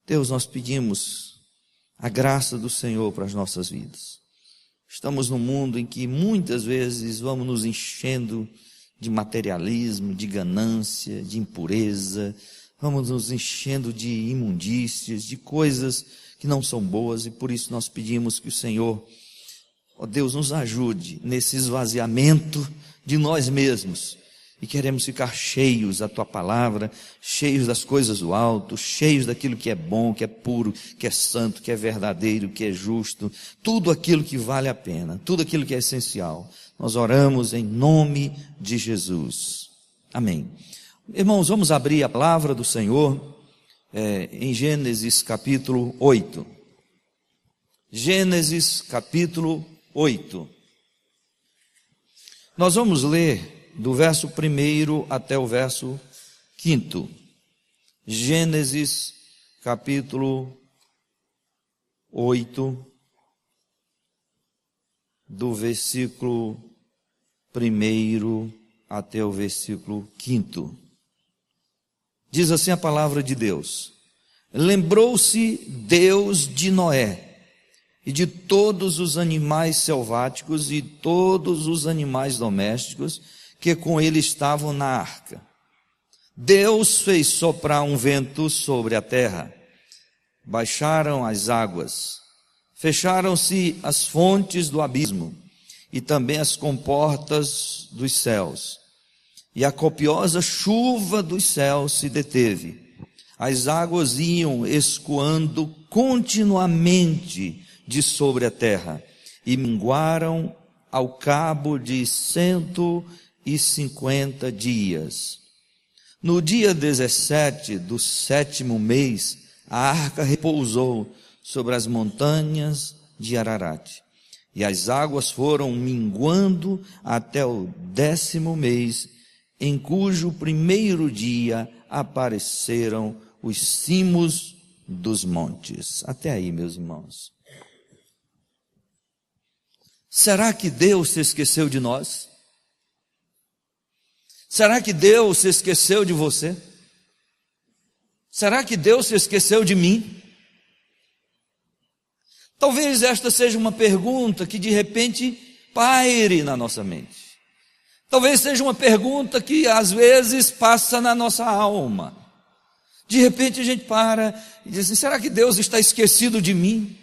Deus, nós pedimos a graça do Senhor para as nossas vidas. Estamos num mundo em que muitas vezes vamos nos enchendo de materialismo, de ganância, de impureza, vamos nos enchendo de imundícias, de coisas que não são boas, e por isso nós pedimos que o Senhor, ó Deus, nos ajude nesse esvaziamento de nós mesmos, e queremos ficar cheios da Tua palavra, cheios das coisas do alto, cheios daquilo que é bom, que é puro, que é santo, que é verdadeiro, que é justo, tudo aquilo que vale a pena, tudo aquilo que é essencial. Nós oramos em nome de Jesus. Amém. Irmãos, vamos abrir a palavra do Senhor em Gênesis capítulo 8. Gênesis capítulo 8. Nós vamos ler do verso 1 até o verso 5. Gênesis capítulo 8, do versículo 1 até o versículo 5. Diz assim a palavra de Deus: Lembrou-se Deus de Noé e de todos os animais selváticos e todos os animais domésticos que com ele estavam na arca. Deus fez soprar um vento sobre a terra, baixaram as águas, fecharam-se as fontes do abismo e também as comportas dos céus, e a copiosa chuva dos céus se deteve. As águas iam escoando continuamente de sobre a terra e minguaram ao cabo de 150 dias. No dia 17 do 7º mês, a arca repousou sobre as montanhas de Ararat, e as águas foram minguando até o 10º mês, em cujo primeiro dia apareceram os cimos dos montes. Até aí, meus irmãos. Será que Deus se esqueceu de nós? Será que Deus se esqueceu de você? Será que Deus se esqueceu de mim? Talvez esta seja uma pergunta que de repente paire na nossa mente. Talvez seja uma pergunta que às vezes passa na nossa alma. De repente a gente para e diz assim: será que Deus está esquecido de mim?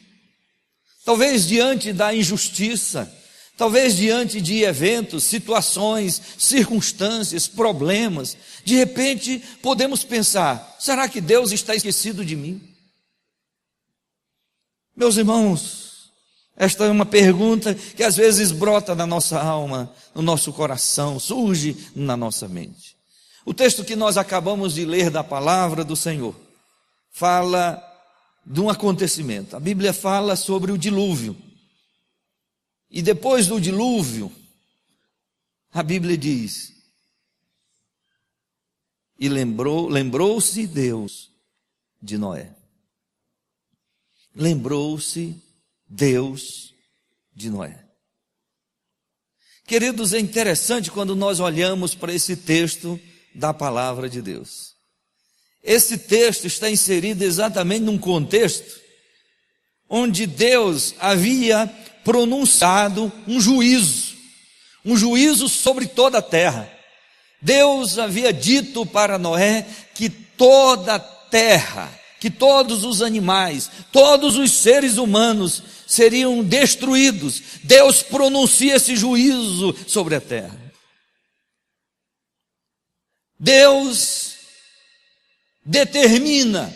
Talvez diante da injustiça, talvez diante de eventos, situações, circunstâncias, problemas, de repente podemos pensar: será que Deus está esquecido de mim? Meus irmãos, esta é uma pergunta que às vezes brota na nossa alma, no nosso coração, surge na nossa mente. O texto que nós acabamos de ler da palavra do Senhor fala de um acontecimento. A Bíblia fala sobre o dilúvio. E depois do dilúvio, a Bíblia diz: e lembrou-se Deus de Noé. Lembrou-se Deus de Noé. Queridos, é interessante quando nós olhamos para esse texto da palavra de Deus. Esse texto está inserido exatamente num contexto onde Deus havia pronunciado um juízo sobre toda a terra. Deus havia dito para Noé que toda a terra, que todos os animais, todos os seres humanos seriam destruídos. Deus pronuncia esse juízo sobre a terra. Deus determina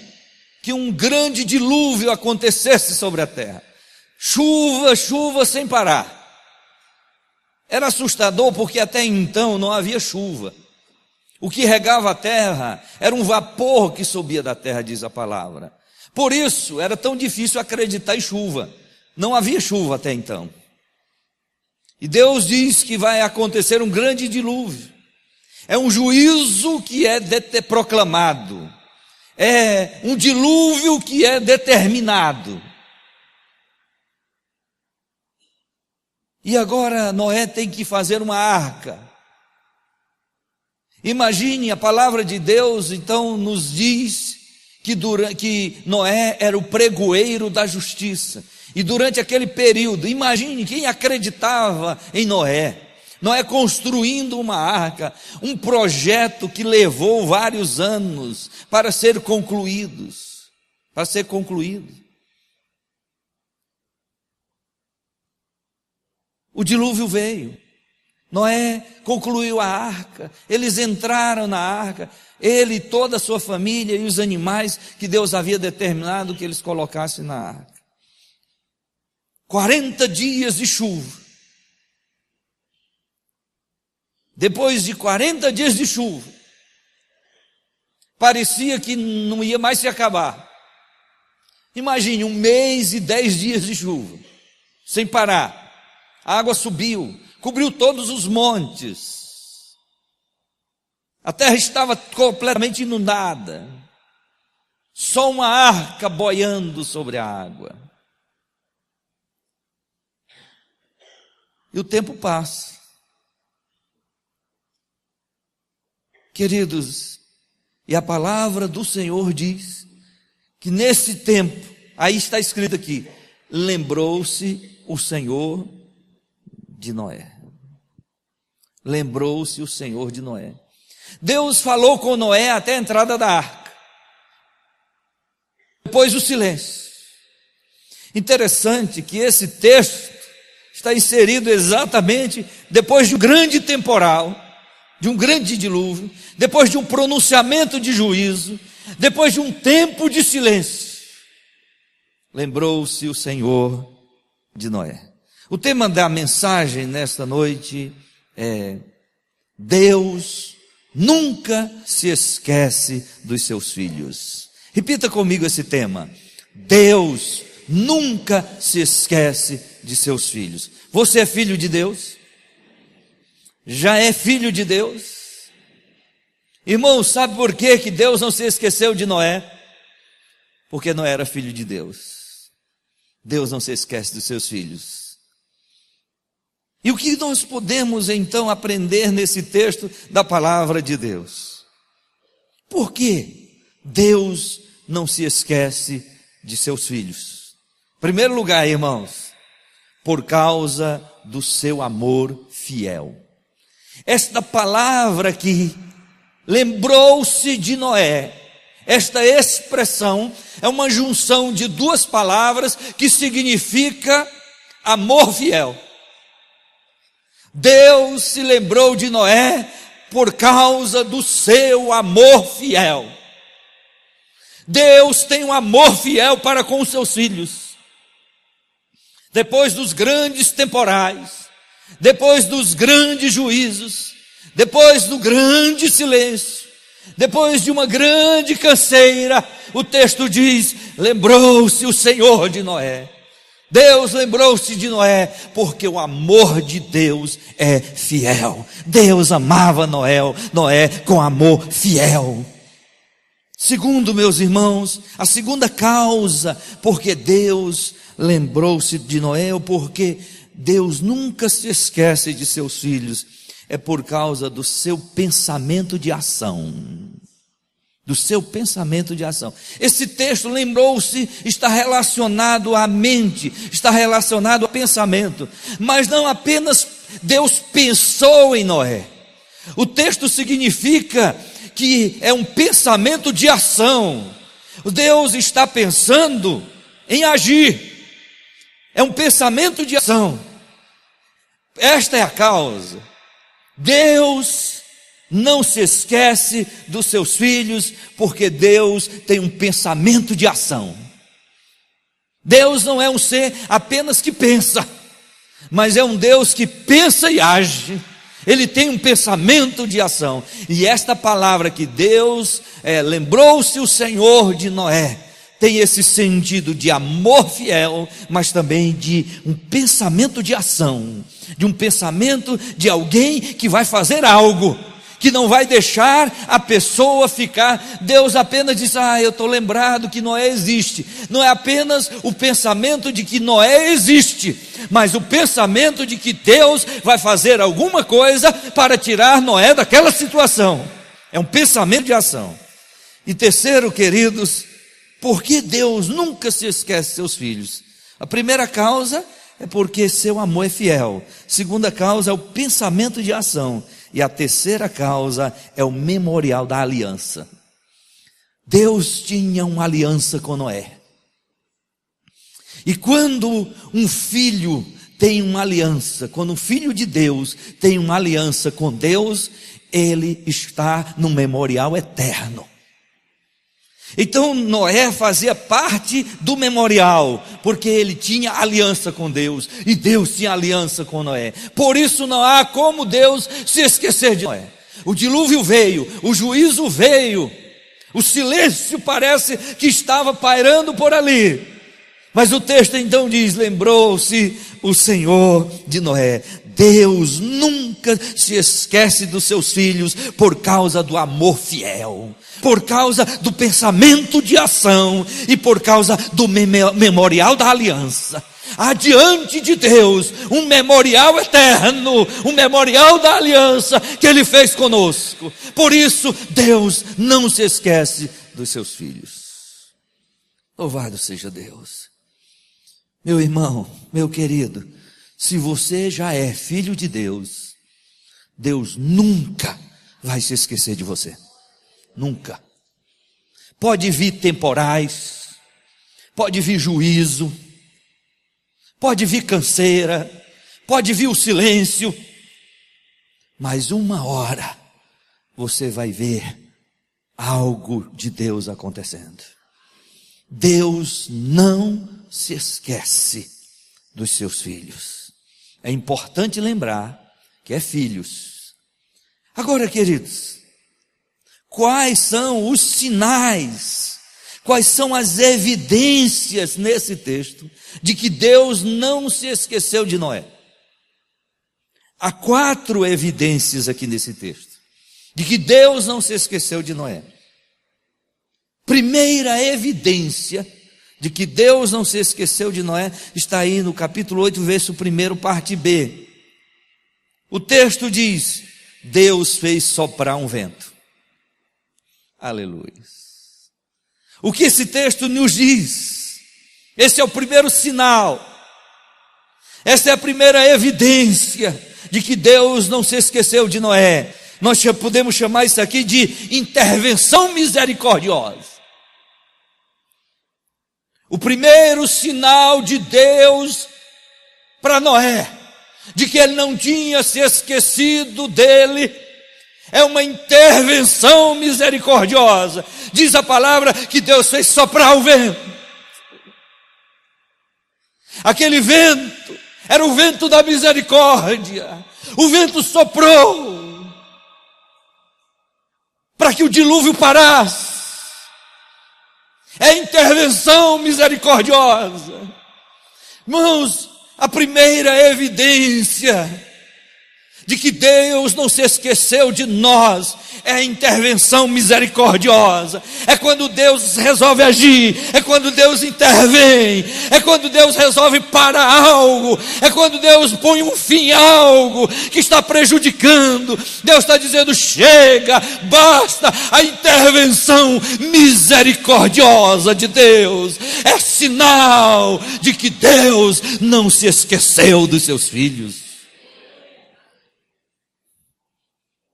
que um grande dilúvio acontecesse sobre a terra. Chuva, chuva sem parar. Era assustador porque até então não havia chuva. O que regava a terra era um vapor que subia da terra, diz a palavra. Por isso era tão difícil acreditar em chuva. Não havia chuva até então. E Deus diz que vai acontecer um grande dilúvio. É um juízo que é proclamado. É um dilúvio que é determinado. E agora Noé tem que fazer uma arca. Imagine, a palavra de Deus então nos diz que Noé era o pregoeiro da justiça. E durante aquele período, imagine quem acreditava em Noé. Noé construindo uma arca, um projeto que levou vários anos para ser concluído. O dilúvio veio. Noé concluiu a arca, eles entraram na arca, ele e toda a sua família e os animais que Deus havia determinado que eles colocassem na arca. 40 dias de chuva. Depois de 40 dias de chuva, parecia que não ia mais se acabar. Imagine 1 mês e 10 dias de chuva, sem parar. A água subiu, cobriu todos os montes. A terra estava completamente inundada. Só uma arca boiando sobre a água. E o tempo passa. Queridos, e a palavra do Senhor diz que nesse tempo, aí está escrito aqui, lembrou-se o Senhor de Noé. Lembrou-se o Senhor de Noé. Deus falou com Noé até a entrada da arca. Depois o silêncio. Interessante que esse texto está inserido exatamente depois de um grande temporal, de um grande dilúvio, depois de um pronunciamento de juízo, depois de um tempo de silêncio. Lembrou-se o Senhor de Noé. O tema da mensagem nesta noite é: Deus nunca se esquece dos seus filhos. Repita comigo esse tema: Deus nunca se esquece de seus filhos. Você é filho de Deus? Já é filho de Deus? Irmão, sabe por que Deus não se esqueceu de Noé? Porque Noé era filho de Deus. Deus não se esquece dos seus filhos. E o que nós podemos então aprender nesse texto da palavra de Deus? Por que Deus não se esquece de seus filhos? Em primeiro lugar, irmãos, por causa do seu amor fiel. Esta palavra aqui, lembrou-se de Noé, esta expressão é uma junção de duas palavras que significa amor fiel. Deus se lembrou de Noé por causa do seu amor fiel. Deus tem um amor fiel para com os seus filhos. Depois dos grandes temporais, depois dos grandes juízos, depois do grande silêncio, depois de uma grande canseira, o texto diz: lembrou-se o Senhor de Noé. Deus lembrou-se de Noé, porque o amor de Deus é fiel. Deus amava Noé com amor fiel. Segundo, meus irmãos, a segunda causa, porque Deus lembrou-se de Noé, ou porque Deus nunca se esquece de seus filhos, é por causa do seu pensamento de ação. Do seu pensamento de ação. Esse texto, lembrou-se, está relacionado à mente, está relacionado ao pensamento, mas não apenas Deus pensou em Noé. O texto significa que é um pensamento de ação. Deus está pensando em agir. É um pensamento de ação. Esta é a causa. Deus não se esquece dos seus filhos, porque Deus tem um pensamento de ação. Deus não é um ser apenas que pensa, mas é um Deus que pensa e age. Ele tem um pensamento de ação. E esta palavra que Deus lembrou-se o Senhor de Noé, tem esse sentido de amor fiel, mas também de um pensamento de ação, de um pensamento de alguém que vai fazer algo, que não vai deixar a pessoa ficar. Deus apenas diz: eu estou lembrado que Noé existe. Não é apenas o pensamento de que Noé existe, mas o pensamento de que Deus vai fazer alguma coisa para tirar Noé daquela situação. É um pensamento de ação. E terceiro, queridos, Por que Deus nunca se esquece de seus filhos? A primeira causa é porque seu amor é fiel. Segunda causa é o pensamento de ação. E a terceira causa é o memorial da aliança. Deus tinha uma aliança com Noé. E quando um filho tem uma aliança, quando um filho de Deus tem uma aliança com Deus, ele está no memorial eterno. Então Noé fazia parte do memorial, porque ele tinha aliança com Deus, e Deus tinha aliança com Noé. Por isso não há como Deus se esquecer de Noé. O dilúvio veio, o juízo veio, o silêncio parece que estava pairando por ali. Mas o texto então diz: lembrou-se o Senhor de Noé. Deus nunca se esquece dos seus filhos por causa do amor fiel, por causa do pensamento de ação e por causa do memorial da aliança. Há diante de Deus um memorial eterno, um memorial da aliança que Ele fez conosco. Por isso Deus não se esquece dos seus filhos. Louvado seja Deus. Meu irmão, meu querido, se você já é filho de Deus, Deus nunca vai se esquecer de você. Nunca. Pode vir temporais, pode vir juízo, pode vir canseira, pode vir o silêncio, mas uma hora você vai ver algo de Deus acontecendo. Deus não se esquece dos seus filhos. É importante lembrar que é filhos. Agora, queridos, quais são os sinais, quais são as evidências nesse texto de que Deus não se esqueceu de Noé? Há 4 evidências aqui nesse texto de que Deus não se esqueceu de Noé. Primeira evidência de que Deus não se esqueceu de Noé está aí no capítulo 8, verso 1, parte B. O texto diz: Deus fez soprar um vento. Aleluia. O que esse texto nos diz? Esse é o primeiro sinal, essa é a primeira evidência de que Deus não se esqueceu de Noé. Nós podemos chamar isso aqui de intervenção misericordiosa. O primeiro sinal de Deus para Noé, de que Ele não tinha se esquecido dele, é uma intervenção misericordiosa. Diz a palavra que Deus fez soprar o vento. Aquele vento era o vento da misericórdia. O vento soprou para que o dilúvio parasse. É intervenção misericordiosa. Irmãos, a primeira evidência de que Deus não se esqueceu de nós é a intervenção misericordiosa. É quando Deus resolve agir, é quando Deus intervém, é quando Deus resolve parar algo, é quando Deus põe um fim a algo que está prejudicando. Deus está dizendo: chega, basta. A intervenção misericordiosa de Deus é sinal de que Deus não se esqueceu dos seus filhos.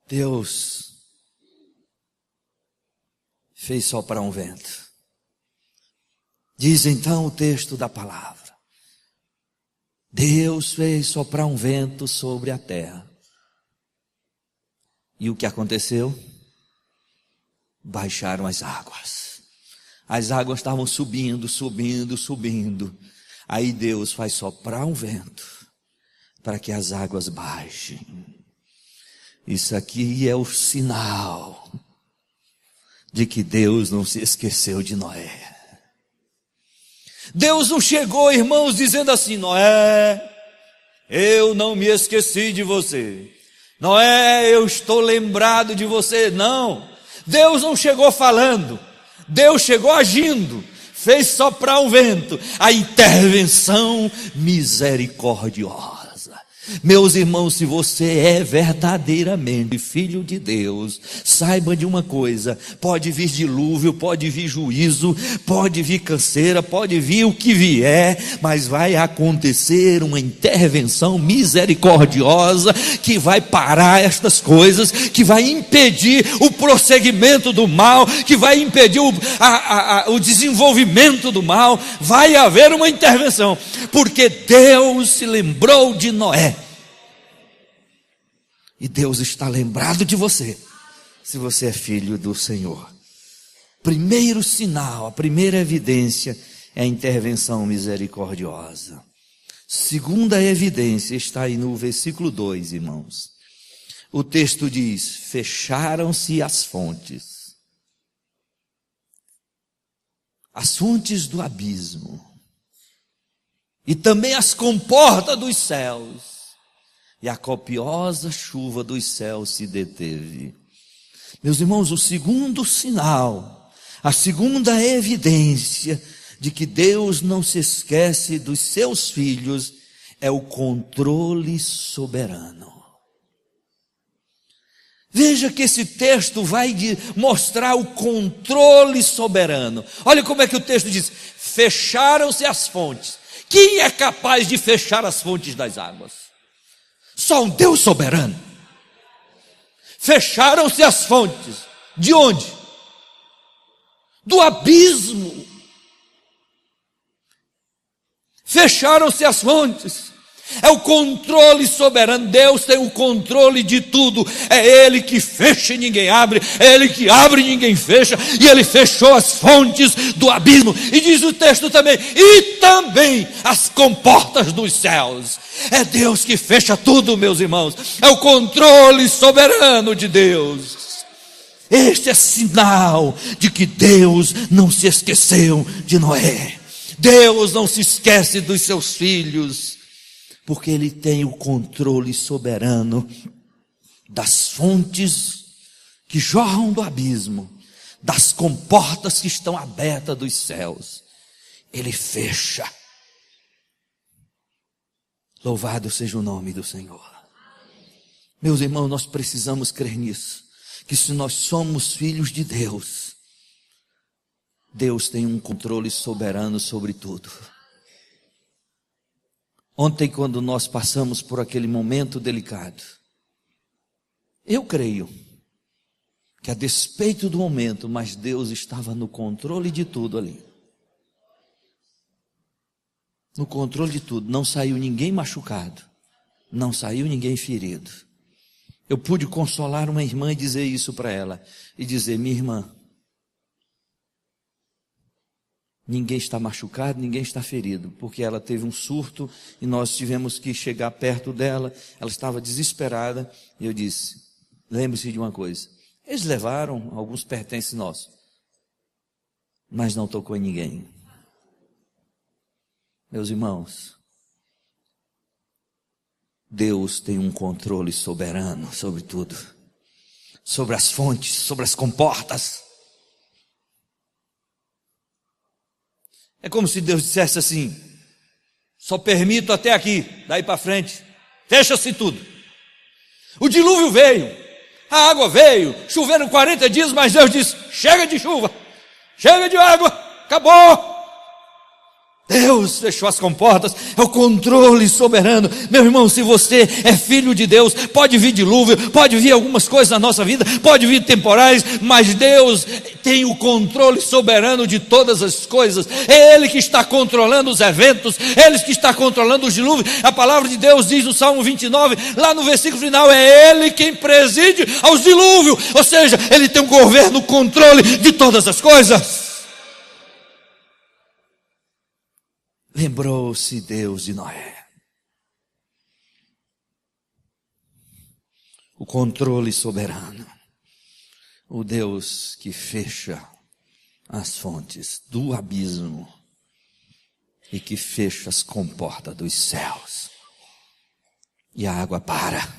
Deus fez soprar um vento. Diz então o texto da palavra: Deus fez soprar um vento sobre a terra. E o que aconteceu? Baixaram as águas. As águas estavam subindo, subindo, subindo. Aí Deus faz soprar um vento para que as águas baixem. Isso aqui é o sinal de que Deus não se esqueceu de Noé. Deus não chegou, irmãos, dizendo assim: Noé, eu não me esqueci de você. Noé, eu estou lembrado de você. Não, Deus não chegou falando, Deus chegou agindo, fez soprar um vento, a intervenção misericordiosa. Meus irmãos, se você é verdadeiramente filho de Deus, saiba de uma coisa: pode vir dilúvio, pode vir juízo, pode vir canseira, pode vir o que vier, mas vai acontecer uma intervenção misericordiosa que vai parar estas coisas, que vai impedir o prosseguimento do mal, que vai impedir o desenvolvimento do mal. Vai haver uma intervenção, porque Deus se lembrou de Noé. E Deus está lembrado de você, se você é filho do Senhor. Primeiro sinal, a primeira evidência é a intervenção misericordiosa. Segunda evidência está aí no versículo 2, irmãos. O texto diz: fecharam-se as fontes do abismo, e também as comportas dos céus, e a copiosa chuva dos céus se deteve. Meus irmãos, o segundo sinal, a segunda evidência de que Deus não se esquece dos seus filhos é o controle soberano. Veja que esse texto vai mostrar o controle soberano. Olha como é que o texto diz: fecharam-se as fontes. Quem é capaz de fechar as fontes das águas? Só um Deus soberano. Fecharam-se as fontes. De onde? Do abismo. Fecharam-se as fontes. É o controle soberano. Deus tem o controle de tudo. É Ele que fecha e ninguém abre. É Ele que abre e ninguém fecha. E Ele fechou as fontes do abismo. E diz o texto também: e também as comportas dos céus. É Deus que fecha tudo, meus irmãos. É o controle soberano de Deus. Este é sinal de que Deus não se esqueceu de Noé. Deus não se esquece dos seus filhos, porque Ele tem o controle soberano das fontes que jorram do abismo, das comportas que estão abertas dos céus. Ele fecha. Louvado seja o nome do Senhor. Meus irmãos, nós precisamos crer nisso, que se nós somos filhos de Deus, Deus tem um controle soberano sobre tudo. Ontem, quando nós passamos por aquele momento delicado, eu creio que a despeito do momento, mas Deus estava no controle de tudo ali. No controle de tudo. Não saiu ninguém machucado, não saiu ninguém ferido. Eu pude consolar uma irmã e dizer isso para ela, e dizer: minha irmã, ninguém está machucado, ninguém está ferido, porque ela teve um surto e nós tivemos que chegar perto dela. Ela estava desesperada e eu disse: lembre-se de uma coisa, eles levaram alguns pertences nossos, mas não tocou em ninguém. Meus irmãos, Deus tem um controle soberano sobre tudo, sobre as fontes, sobre as comportas. É como se Deus dissesse assim: só permito até aqui, daí para frente, fecha-se tudo. O dilúvio veio, a água veio, choveram 40 dias, mas Deus disse: chega de chuva, chega de água, acabou. Deus fechou as comportas, é o controle soberano. Meu irmão, se você é filho de Deus, pode vir dilúvio, pode vir algumas coisas na nossa vida, pode vir temporais, mas Deus tem o controle soberano de todas as coisas. É Ele que está controlando os eventos, é Ele que está controlando os dilúvios. A palavra de Deus diz no Salmo 29, lá no versículo final: é Ele quem preside aos dilúvios, ou seja, Ele tem o governo, o controle de todas as coisas. Lembrou-se Deus de Noé. O controle soberano. O Deus que fecha as fontes do abismo e que fecha as comportas dos céus. E a água para.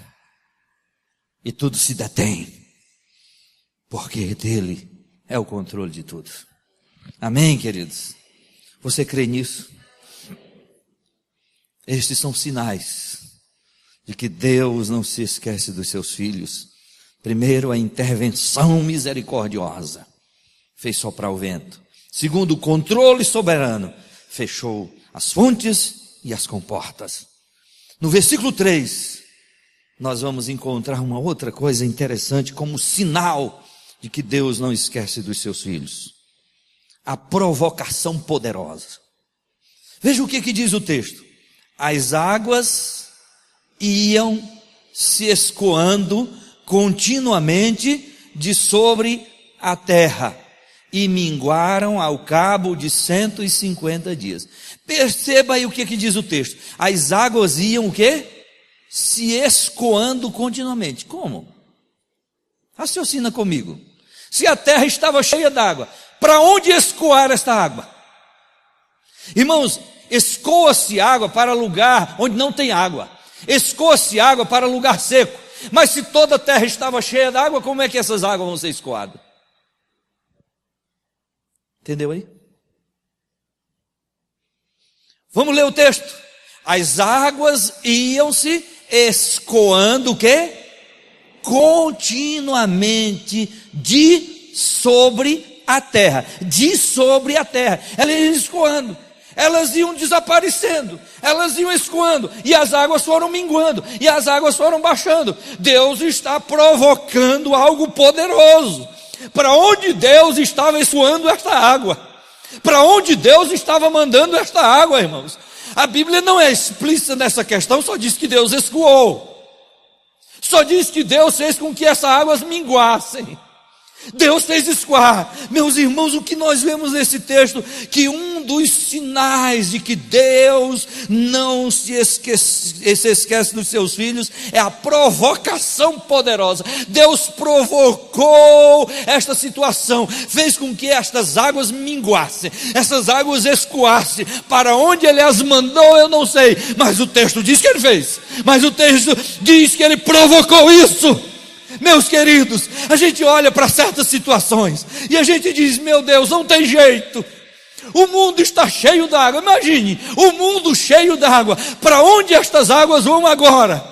E tudo se detém. Porque dele é o controle de tudo. Amém, queridos? Você crê nisso? Estes são sinais de que Deus não se esquece dos seus filhos. Primeiro, a intervenção misericordiosa, fez soprar o vento. Segundo, o controle soberano, fechou as fontes e as comportas. No versículo 3, nós vamos encontrar uma outra coisa interessante como sinal de que Deus não esquece dos seus filhos. A provocação poderosa. Veja o que diz o texto. As águas iam se escoando continuamente de sobre a terra e minguaram ao cabo de 150 dias. Perceba aí o que diz o texto. As águas iam o quê? Se escoando continuamente. Como? Raciocina comigo. Se a terra estava cheia d'água, para onde escoar esta água? Irmãos, escoa-se água para lugar onde não tem água. Escoa-se água para lugar seco. Mas se toda a terra estava cheia d'água, como é que essas águas vão ser escoadas? Entendeu aí? Vamos ler o texto. As águas iam se escoando o quê? Continuamente de sobre a terra. De sobre a terra. Elas iam escoando. Elas iam desaparecendo, elas iam escoando, e as águas foram minguando, e as águas foram baixando. Deus está provocando algo poderoso. Para onde Deus estava escoando esta água? Para onde Deus estava mandando esta água, irmãos? A Bíblia não é explícita nessa questão, só diz que Deus escoou. Só diz que Deus fez com que essas águas minguassem. Deus fez escoar. Meus irmãos, o que nós vemos nesse texto? Que um dos sinais de que Deus não se esquece dos seus filhos é a provocação poderosa. Deus provocou esta situação, fez com que estas águas minguassem, essas águas escoassem. Para onde Ele as mandou eu não sei, mas o texto diz que Ele fez, mas o texto diz que Ele provocou isso. Meus queridos, a gente olha para certas situações e a gente diz, meu Deus, não tem jeito, o mundo está cheio d'água. Imagine, o mundo cheio d'água, para onde estas águas vão agora?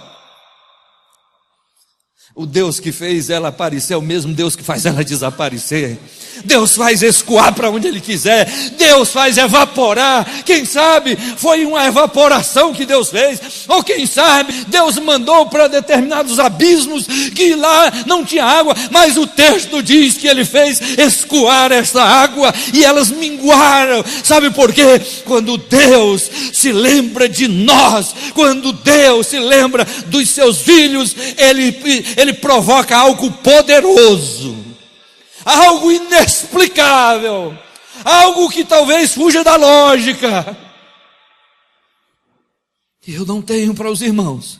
O Deus que fez ela aparecer é o mesmo Deus que faz ela desaparecer. Deus faz escoar para onde Ele quiser. Deus faz evaporar. Quem sabe foi uma evaporação que Deus fez, ou quem sabe Deus mandou para determinados abismos que lá não tinha água, mas o texto diz que Ele fez escoar essa água e elas minguaram. Sabe por quê? Quando Deus se lembra de nós, quando Deus se lembra dos seus filhos, Ele provoca algo poderoso, algo inexplicável, algo que talvez fuja da lógica. Eu não tenho para os irmãos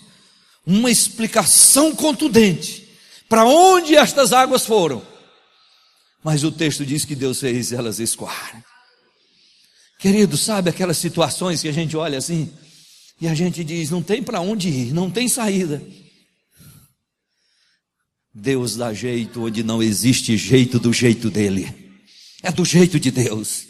uma explicação contundente para onde estas águas foram, mas o texto diz que Deus fez elas escoarem. Querido, sabe aquelas situações que a gente olha assim e a gente diz, não tem para onde ir, não tem saída. Deus dá jeito onde não existe jeito, do jeito dele. É do jeito de Deus.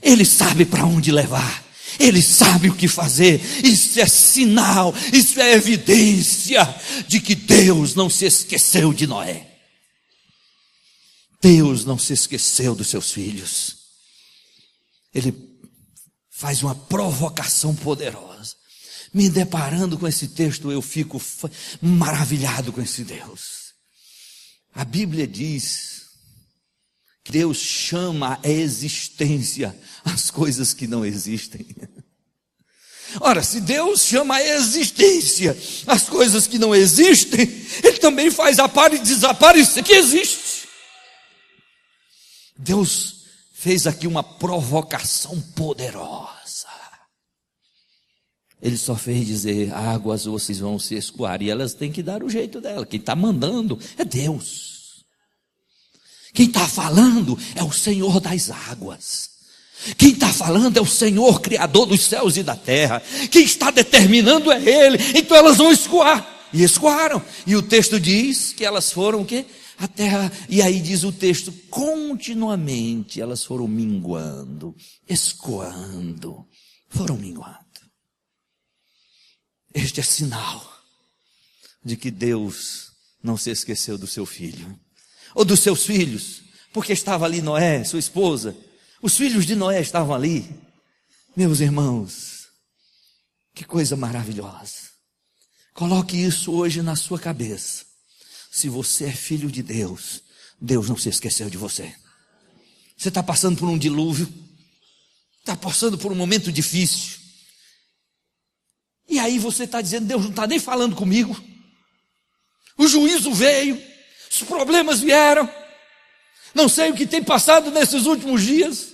Ele sabe para onde levar. Ele sabe o que fazer. Isso é sinal, isso é evidência de que Deus não se esqueceu de Noé. Deus não se esqueceu dos seus filhos. Ele faz uma provocação poderosa. Me deparando com esse texto, eu fico maravilhado com esse Deus. A Bíblia diz que Deus chama à existência as coisas que não existem. Ora, se Deus chama à existência as coisas que não existem, Ele também faz desaparecer que existe. Deus fez aqui uma provocação poderosa. Ele só fez dizer, águas vocês vão se escoar, e elas têm que dar o jeito dela. Quem está mandando é Deus. Quem está falando é o Senhor das águas. Quem está falando é o Senhor, Criador dos céus e da terra. Quem está determinando é Ele. Então elas vão escoar. E escoaram. E o texto diz que elas foram o quê? A terra. E aí diz o texto, continuamente elas foram minguando, escoando, foram minguando. Este é sinal de que Deus não se esqueceu do seu filho, ou dos seus filhos, porque estava ali Noé, sua esposa, os filhos de Noé estavam ali. Meus irmãos, que coisa maravilhosa. Coloque isso hoje na sua cabeça. Se você é filho de Deus, Deus não se esqueceu de você. Você está passando por um dilúvio, está passando por um momento difícil, e aí você está dizendo: Deus não está nem falando comigo, o juízo veio, os problemas vieram, não sei o que tem passado nesses últimos dias.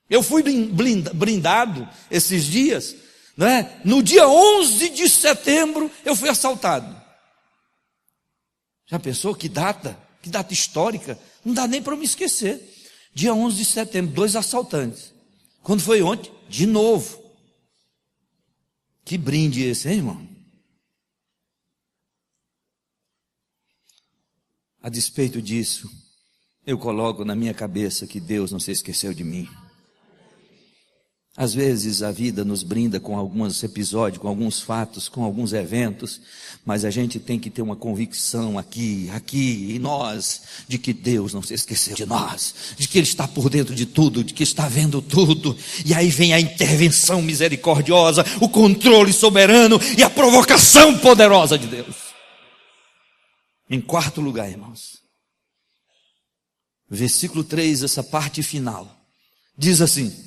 Eu fui brindado esses dias, né? No dia 11 de setembro eu fui assaltado. Já pensou que data histórica? Não dá nem para eu me esquecer. Dia 11 de setembro, 2 assaltantes. Quando foi ontem? De novo. Que brinde esse, hein, irmão? A despeito disso, eu coloco na minha cabeça que Deus não se esqueceu de mim. Às vezes a vida nos brinda com alguns episódios, com alguns fatos, com alguns eventos, mas a gente tem que ter uma convicção aqui em nós, de que Deus não se esqueceu de nós, de que Ele está por dentro de tudo, de que está vendo tudo. E aí vem a intervenção misericordiosa, o controle soberano e a provocação poderosa de Deus. Em quarto lugar, irmãos, versículo 3, essa parte final, diz assim: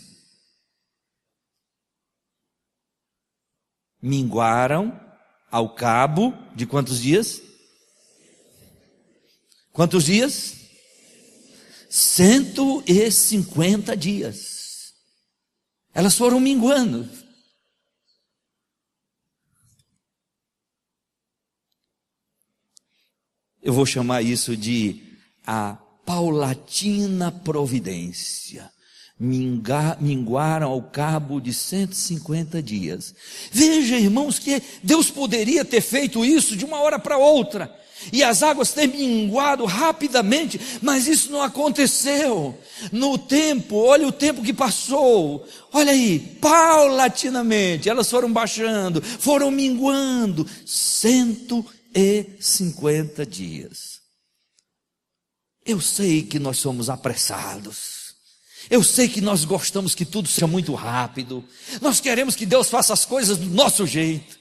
minguaram ao cabo de quantos dias? Quantos dias? 150 dias. Elas foram minguando. Eu vou chamar isso de a paulatina providência. Minguaram ao cabo de 150 dias. Veja, irmãos, que Deus poderia ter feito isso de uma hora para outra, e as águas ter minguado rapidamente, mas isso não aconteceu. No tempo, olha o tempo que passou, olha aí, paulatinamente, elas foram baixando, foram minguando, 150 dias. Eu sei que nós somos apressados, eu sei que nós gostamos que tudo seja muito rápido, nós queremos que Deus faça as coisas do nosso jeito,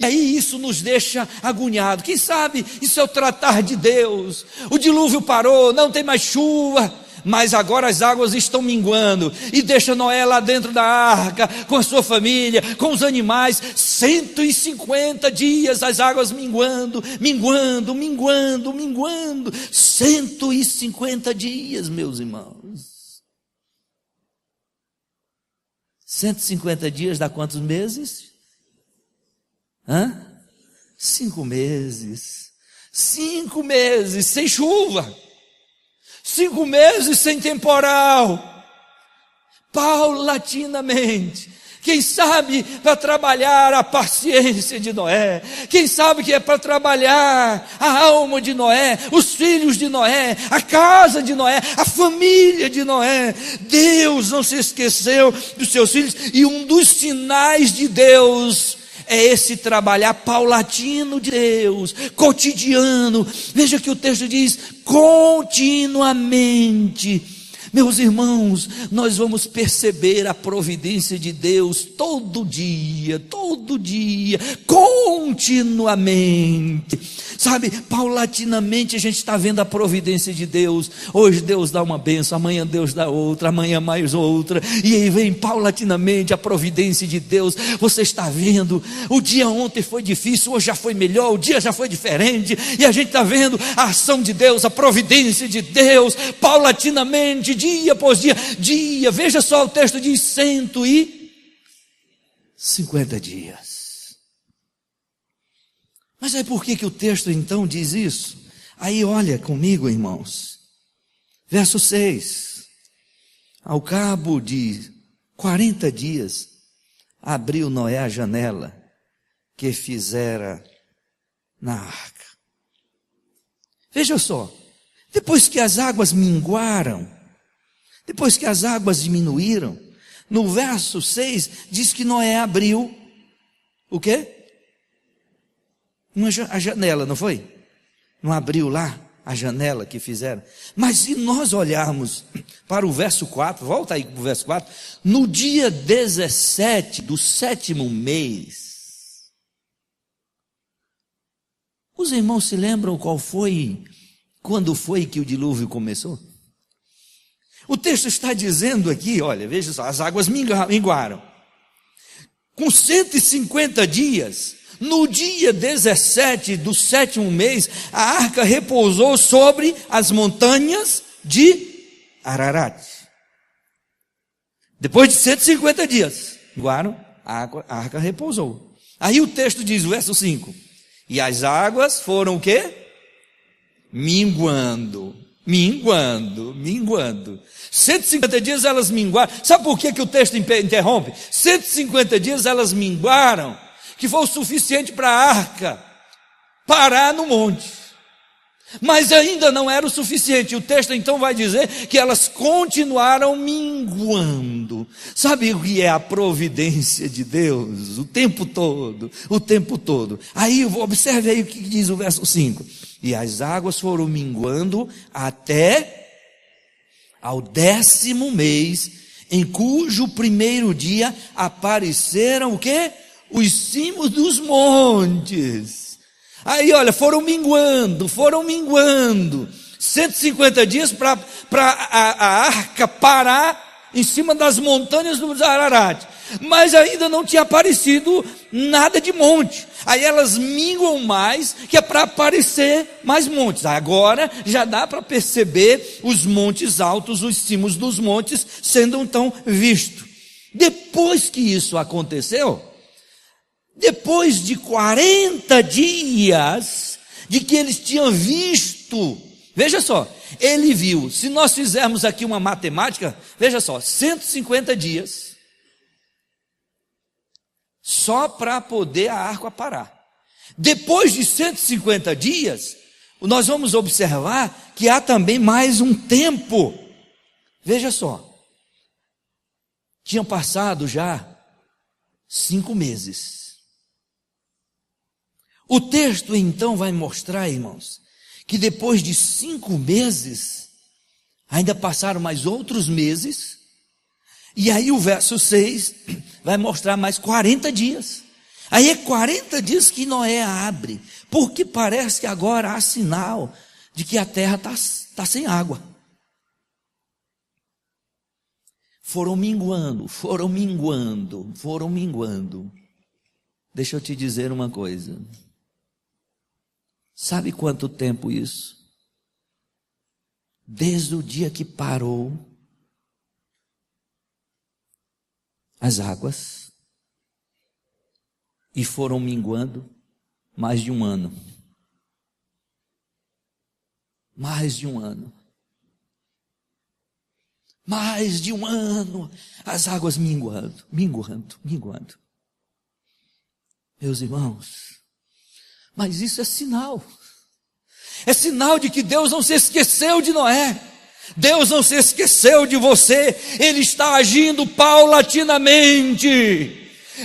e aí isso nos deixa agoniados. Quem sabe isso é o tratar de Deus. O dilúvio parou, não tem mais chuva, mas agora as águas estão minguando, e deixa Noé lá dentro da arca, com a sua família, com os animais, 150 dias as águas minguando, 150 dias, meus irmãos. 150 dias dá quantos meses? 5 meses. 5 meses sem chuva, 5 meses sem temporal, paulatinamente. Quem sabe para trabalhar a paciência de Noé, quem sabe que é para trabalhar a alma de Noé, os filhos de Noé, a casa de Noé, a família de Noé. Deus não se esqueceu dos seus filhos, e um dos sinais de Deus é esse trabalhar paulatino de Deus, cotidiano. Veja que o texto diz: continuamente. Meus irmãos, nós vamos perceber a providência de Deus todo dia, continuamente. Sabe, paulatinamente a gente está vendo a providência de Deus. Hoje Deus dá uma bênção, amanhã Deus dá outra, amanhã mais outra, e aí vem paulatinamente a providência de Deus. Você está vendo, o dia ontem foi difícil, hoje já foi melhor, o dia já foi diferente, e a gente está vendo a ação de Deus, a providência de Deus, paulatinamente, dia após dia. Veja só, o texto diz 150 dias. Mas aí por que o texto então diz isso? Aí olha comigo, irmãos, verso 6: ao cabo de 40 dias, abriu Noé a janela que fizera na arca. Veja só, depois que as águas minguaram, depois que as águas diminuíram, no verso 6 diz que Noé abriu o quê? A janela, não foi? Não abriu lá a janela que fizeram? Mas se nós olharmos para o verso 4, volta aí para o verso 4, no dia 17 do 7º mês, os irmãos se lembram quando foi que o dilúvio começou? O texto está dizendo aqui, olha, veja só, as águas minguaram. Com 150 dias, no dia 17 do 7º mês, a arca repousou sobre as montanhas de Ararat. Depois de 150 dias, minguaram, a arca repousou. Aí o texto diz, verso 5, e as águas foram o quê? Minguando. 150 dias elas minguaram. Sabe por que o texto interrompe? 150 dias elas minguaram, que foi o suficiente para a arca parar no monte. Mas ainda não era o suficiente. O texto então vai dizer que elas continuaram minguando. Sabe o que é a providência de Deus? O tempo todo. Aí observe aí o que diz o verso 5. E as águas foram minguando até ao 10º mês, em cujo primeiro dia apareceram o quê? Os cimos dos montes. Aí olha, foram minguando, 150 dias para a arca parar em cima das montanhas do Ararat, mas ainda não tinha aparecido nada de monte. Aí elas minguam mais, que é para aparecer mais montes. Agora já dá para perceber os montes altos, os cimos dos montes sendo então vistos. Depois que isso aconteceu, depois de 40 dias de que eles tinham visto, veja só, ele viu, se nós fizermos aqui uma matemática, veja só, 150 dias, só para poder a arca parar. Depois de 150 dias, nós vamos observar que há também mais um tempo. Veja só, tinham passado já 5 meses. O texto então vai mostrar, irmãos, que depois de 5 meses, ainda passaram mais outros meses, e aí o verso 6 vai mostrar mais 40 dias. Aí é 40 dias que Noé abre, porque parece que agora há sinal de que a terra está sem água. Foram minguando. Deixa eu te dizer uma coisa. Sabe quanto tempo isso? Desde o dia que parou as águas e foram minguando, mais de um ano. Mais de um ano, as águas minguando. Meus irmãos, mas isso é sinal de que Deus não se esqueceu de Noé, Deus não se esqueceu de você, Ele está agindo paulatinamente,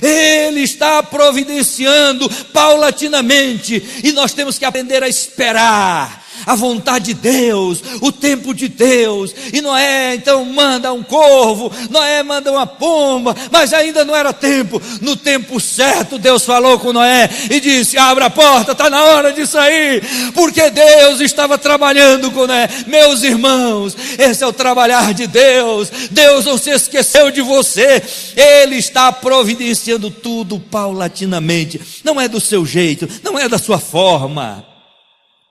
Ele está providenciando paulatinamente, e nós temos que aprender a esperar a vontade de Deus, o tempo de Deus. E Noé então manda um corvo, Noé manda uma pomba, mas ainda não era tempo. No tempo certo Deus falou com Noé e disse: abra a porta, está na hora de sair, porque Deus estava trabalhando com Noé. Meus irmãos, esse é o trabalhar de Deus. Deus não se esqueceu de você, Ele está providenciando tudo paulatinamente. Não é do seu jeito, não é da sua forma,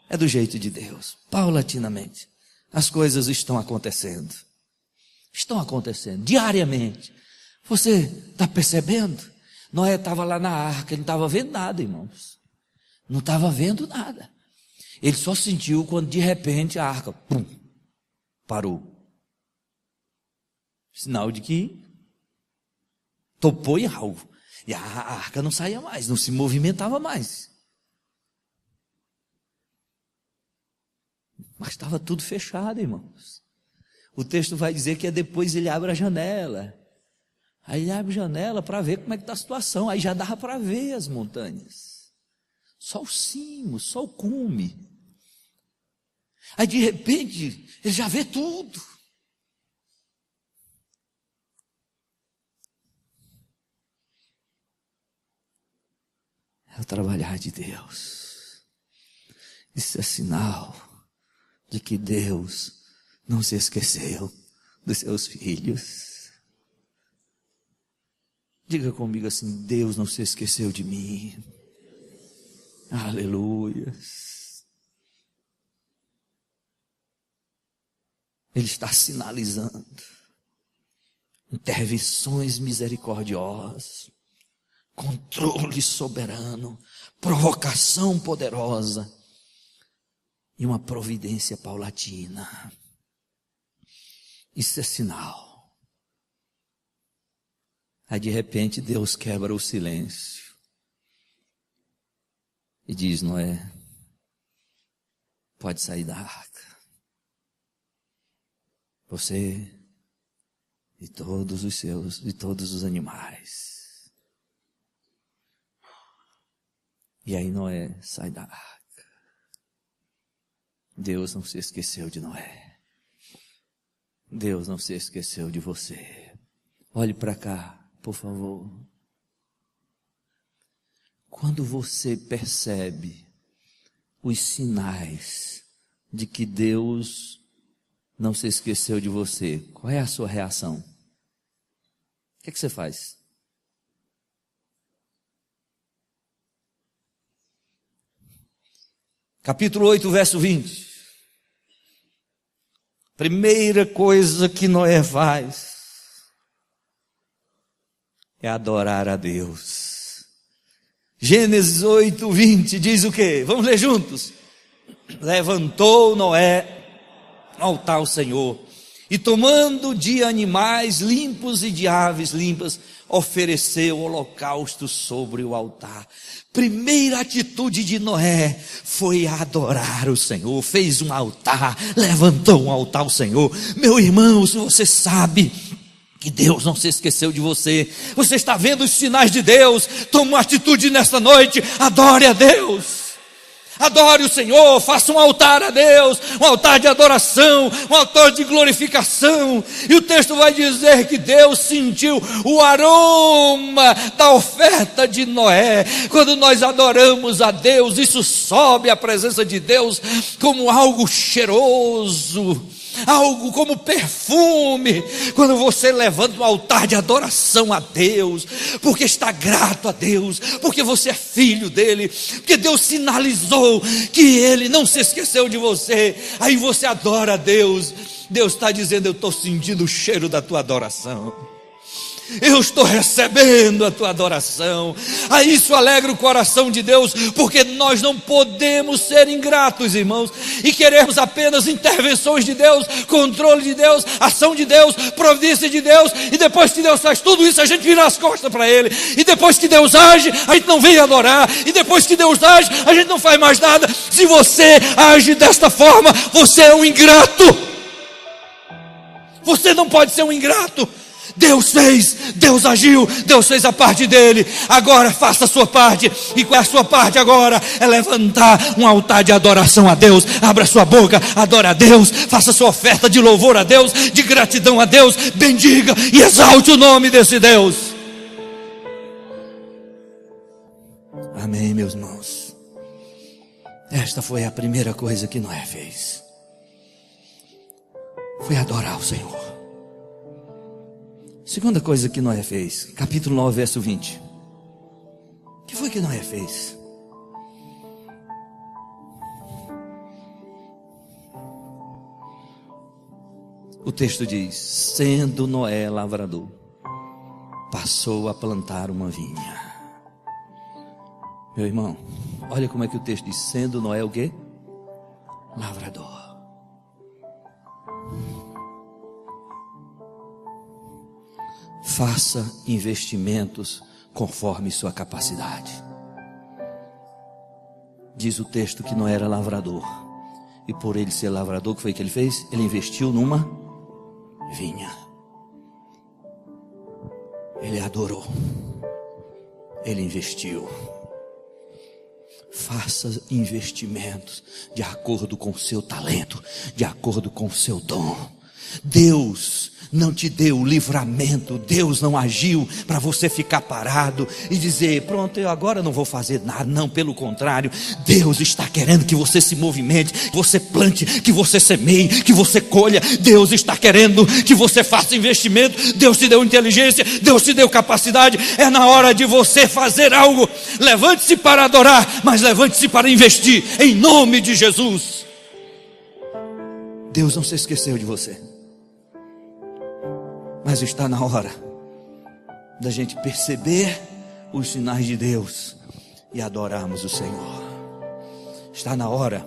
é do jeito de Deus, paulatinamente. As coisas estão acontecendo diariamente. Você está percebendo? Noé estava lá na arca, ele não estava vendo nada, irmãos, não estava vendo nada. Ele só sentiu quando de repente a arca, pum, parou. Sinal de que topou em algo, e a arca não saía mais, não se movimentava mais. Mas estava tudo fechado, irmãos. O texto vai dizer que depois ele abre a janela. Aí ele abre a janela para ver como é que está a situação. Aí já dava para ver as montanhas. só o cimo, só o cume. Aí de repente, ele já vê tudo. É o trabalhar de Deus. Isso é sinal de que Deus não se esqueceu dos seus filhos. Diga comigo assim: Deus não se esqueceu de mim. Aleluia. Ele está sinalizando intervenções misericordiosas, controle soberano, provocação poderosa e uma providência paulatina. Isso é sinal. Aí de repente Deus quebra o silêncio e diz: Noé, pode sair da arca. Você e todos os seus, e todos os animais. E aí Noé sai da arca. Deus não se esqueceu de Noé. Deus não se esqueceu de você. Olhe para cá, por favor. Quando você percebe os sinais de que Deus não se esqueceu de você, qual é a sua reação? O que é que você faz? Capítulo 8, verso 20. Primeira coisa que Noé faz é adorar a Deus. Gênesis 8, 20 diz o quê? Vamos ler juntos. Levantou Noé altar ao Senhor, e tomando de animais limpos e de aves limpas, ofereceu holocausto sobre o altar. Primeira atitude de Noé foi adorar o Senhor, fez um altar, levantou um altar ao Senhor. Meu irmão, se você sabe que Deus não se esqueceu de você, você está vendo os sinais de Deus, toma uma atitude nesta noite, adore a Deus. Adore o Senhor, faça um altar a Deus, um altar de adoração, um altar de glorificação. E o texto vai dizer que Deus sentiu o aroma da oferta de Noé. Quando nós adoramos a Deus, isso sobe à presença de Deus como algo cheiroso, algo como perfume. Quando você levanta um altar de adoração a Deus, porque está grato a Deus, porque você é filho dele, porque Deus sinalizou que ele não se esqueceu de você, aí você adora a Deus. Deus está dizendo: eu estou sentindo o cheiro da tua adoração, eu estou recebendo a tua adoração. A isso alegra o coração de Deus, porque nós não podemos ser ingratos, irmãos, e queremos apenas intervenções de Deus, controle de Deus, ação de Deus, providência de Deus, e depois que Deus faz tudo isso, a gente vira as costas para Ele, e depois que Deus age, a gente não vem adorar, e depois que Deus age, a gente não faz mais nada. Se você age desta forma, você é um ingrato. Você não pode ser um ingrato. Deus fez, Deus agiu, Deus fez a parte dele, agora faça a sua parte. E qual é a sua parte agora? É levantar um altar de adoração a Deus. Abra sua boca, adore a Deus, faça sua oferta de louvor a Deus, de gratidão a Deus, bendiga e exalte o nome desse Deus. Amém, meus irmãos. Esta foi a primeira coisa que Noé fez, foi adorar o Senhor. Segunda coisa que Noé fez, capítulo 9, verso 20. O que foi que Noé fez? O texto diz: sendo Noé lavrador, passou a plantar uma vinha. Meu irmão, olha como é que o texto diz: sendo Noé o quê? Lavrador. Faça investimentos conforme sua capacidade. Diz o texto que Noé era lavrador, e por ele ser lavrador, o que foi que ele fez? Ele investiu numa vinha. Ele adorou, ele investiu. faça investimentos de acordo com o seu talento, de acordo com o seu dom. Deus não te deu livramento, Deus não agiu para você ficar parado e dizer, pronto, eu agora não vou fazer nada. Não, pelo contrário, Deus está querendo que você se movimente, que você plante, que você semeie, que você colha. Deus está querendo que você faça investimento. Deus te deu inteligência, Deus te deu capacidade. É na hora de você fazer algo. Levante-se para adorar, mas levante-se para investir, em nome de Jesus. Deus não se esqueceu de você, mas está na hora da gente perceber os sinais de Deus e adorarmos o Senhor. Está na hora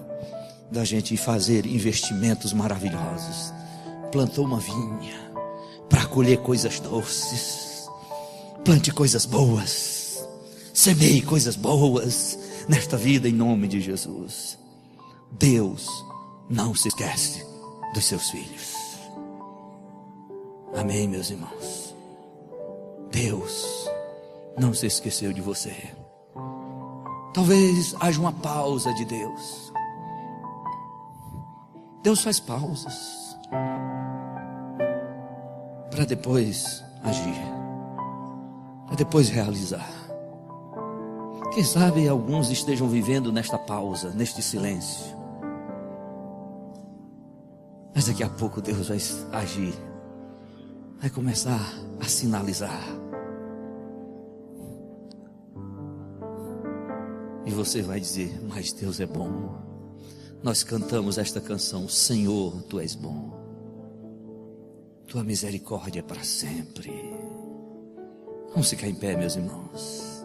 da gente fazer investimentos maravilhosos. Plantou uma vinha para colher coisas doces. Plante coisas boas. Semeie coisas boas nesta vida em nome de Jesus. Deus não se esquece dos seus filhos. Amém, meus irmãos. Deus não se esqueceu de você. Talvez haja uma pausa de Deus. Deus faz pausas para depois agir, para depois realizar. Quem sabe alguns estejam vivendo nesta pausa, neste silêncio. Mas daqui a pouco Deus vai agir, vai começar a sinalizar. E você vai dizer, mas Deus é bom. Nós cantamos esta canção, Senhor, Tu és bom. Tua misericórdia é para sempre. Vamos ficar em pé, meus irmãos.